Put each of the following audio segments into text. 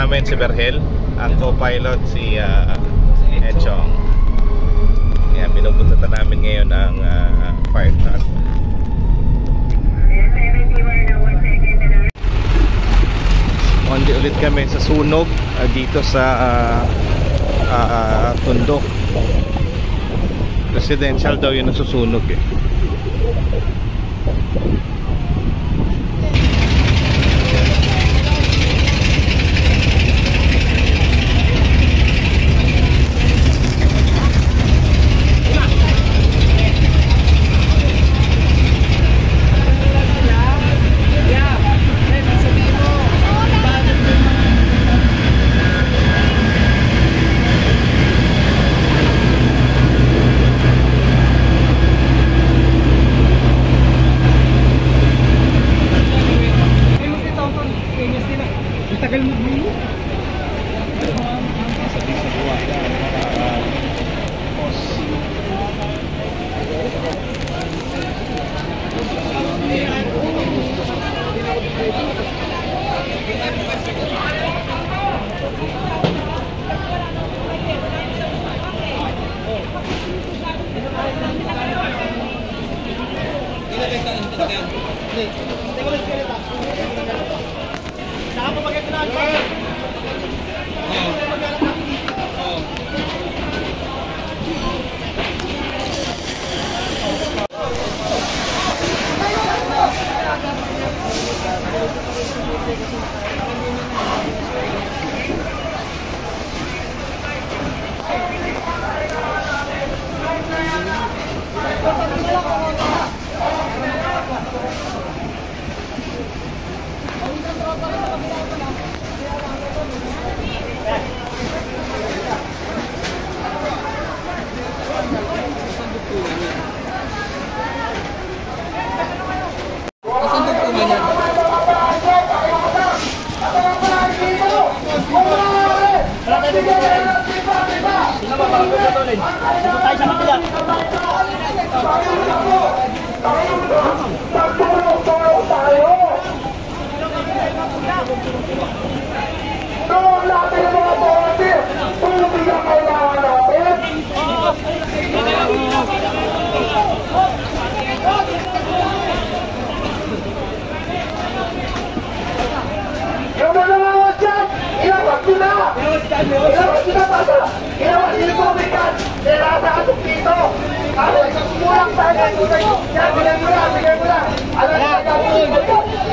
namin si Berhel, ang co-pilot si Echong. Kaya pinupunta namin ngayon ang fire truck. Hindi ulit kami sa sunog dito sa Tundok. Residential daw yung nasusunog eh.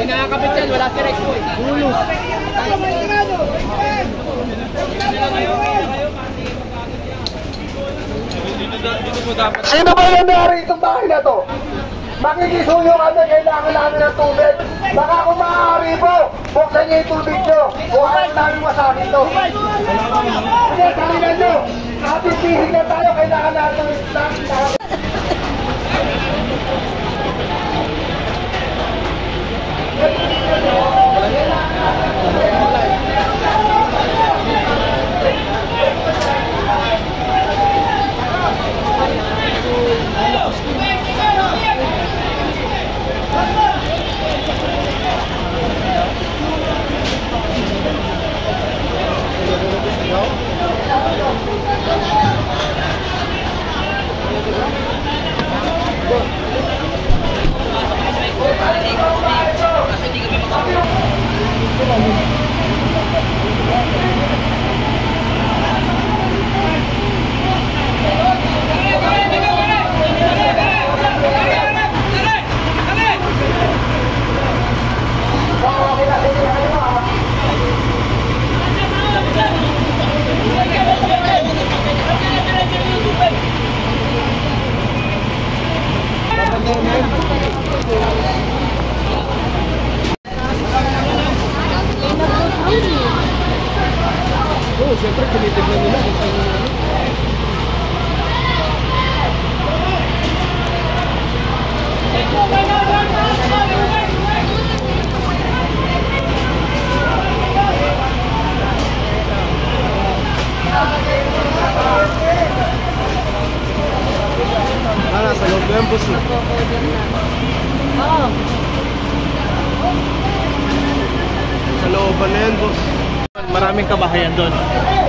Nakakapit yan, wala si Rex. Bulus. Sino ba yung nangyari itong bahay na to? Makikisuyo kami, kailangan namin ng tubig. Baka kung maaari po, buksan niyo yung tubig nyo. Buhayan namin masakin to. Sige, salingan nyo. Kapit-pisig na tayo, kailangan natin ng siyempre tinitignan nila kung saan nila. Nasa loob na yung bus. Sa looban na yan, boss. Maraming kabahayan doon.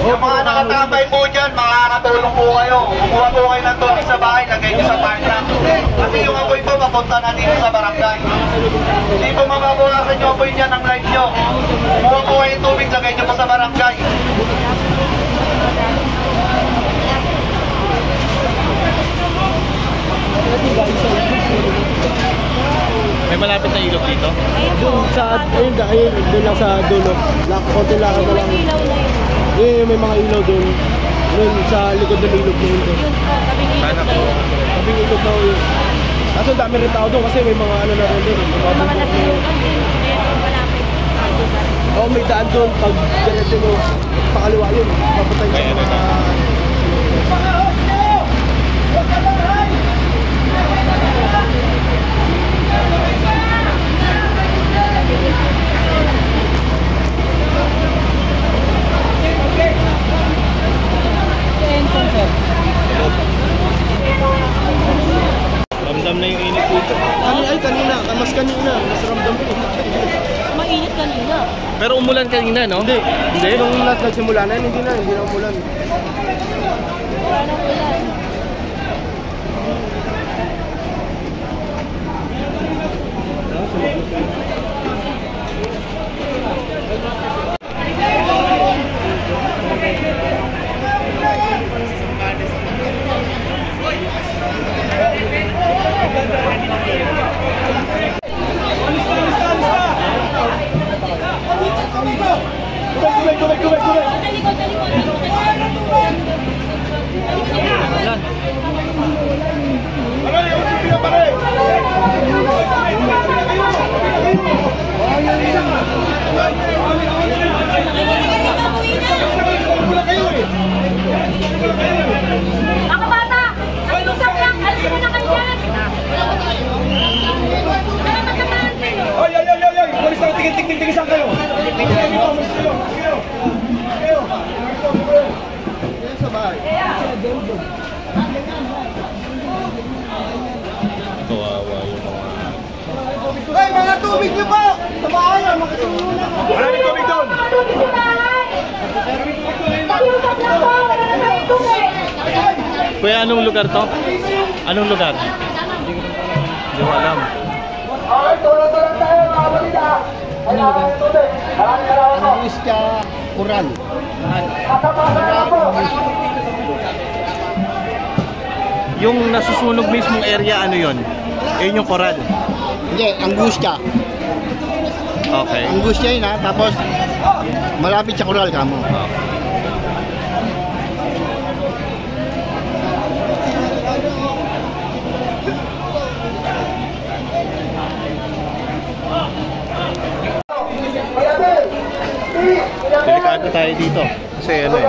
Yung mga nakatambay po dyan, makakatulong po kayo. Kumuha po kayo ng tubig sa bahay, lagay nyo sa park tank. Kasi yung apoy po, papunta na dito sa barangay. Hindi po mababawasan yung apoy dyan ng light nyo. Kumuha po kayo ng tubig, lagay nyo po sa barangay. May malapit na ilog dito. Doon sa, ayun, doon lang sa dulo. Konti lakad na lang. Yun, may mga ilaw doon. Doon sa likod ng ilog na yun. Sana po. Tabing ilog na yun. Kaso dami rin tao doon kasi may mga ano na rin doon. Mga nasilukan din. Kaya malapit. Oo, may daan doon. Pag diretso mo, pakaliwa yun. Papatay Kaya sa mga... Ramdam na yung init dito. Ay, kanina. Mas kanina. Mas ramdam ko. Mainit kanina. Pero umulan kanina, no? Hindi. Hindi. Nung nagsimula na, hindi na umulan. Wala nang ulan. Mga bata! Mag-usap lang! Alisin mo na kayo dyan! Ay! Walis na tingin-tingin-tingisan kayo! Kawawa yung mga... Ay, mga tubig niyo po! Sa bahay, makatulong na! Maraming tubig doon! Mag-usap lang po! Wala na kayo tubig! Kuya, anong lugar to? Anong lugar? Hindi ko alam. Okay, tulong-tulong tayo mga balita! Kailangan ng tubig! Maraming salamat po! Iska Coral. Kasama na po! Yung nasusunog mismong area, ano yon? Yun yung coral. Hindi, Angustia. Okay. Angustia yun ha. Tapos, malapit sa Coral ka mo. Delikado tayo dito. Kasi ano eh.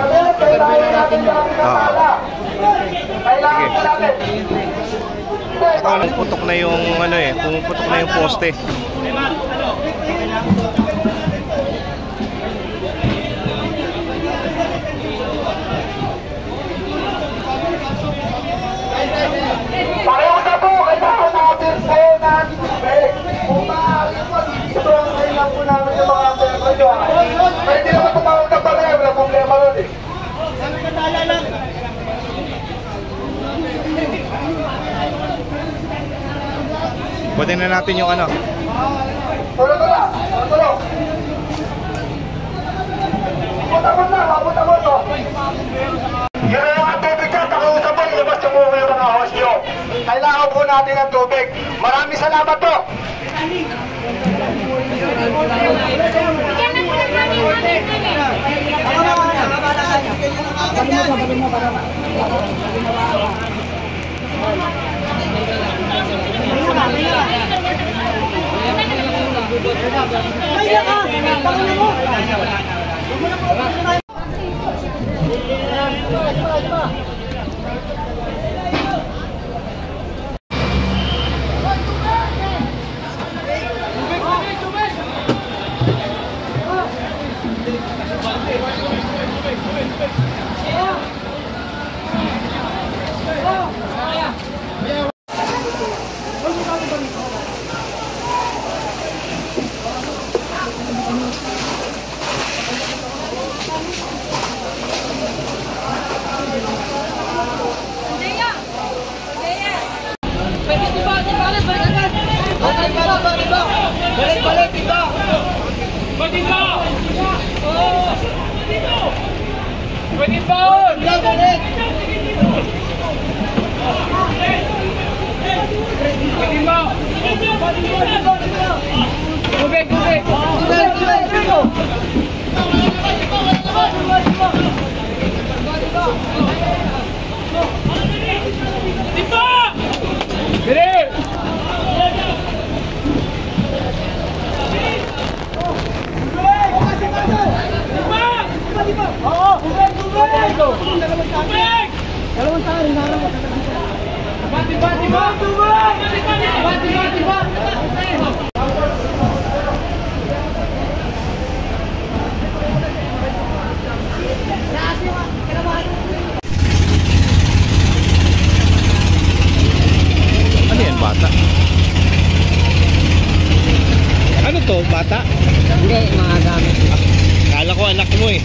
Pumuputok na yung ano eh, pumuputok na yung poste. Pakiusap po, kailangan natin po ng tubig. Kung maaari po, sobrang kailangan po namin yung mga pera nyo. Pwede naman tumawag ng pala, wala problema nun eh. Pwede na natin yung ano. Tulog na, tulog. Mabuta mo to. Yun na yung tubig ka, pakiusap po, ilabas yung mga host nyo. Kailangan po natin ng tubig. Maraming salamat po. Balik, ito! Pwede ba? Pwede ba? Balik! Pwede ba? Tubig! Diba? Bilis! Ano yan, bata? Ano to, bata? Hindi, mga gamit. Kala ko anak mo eh.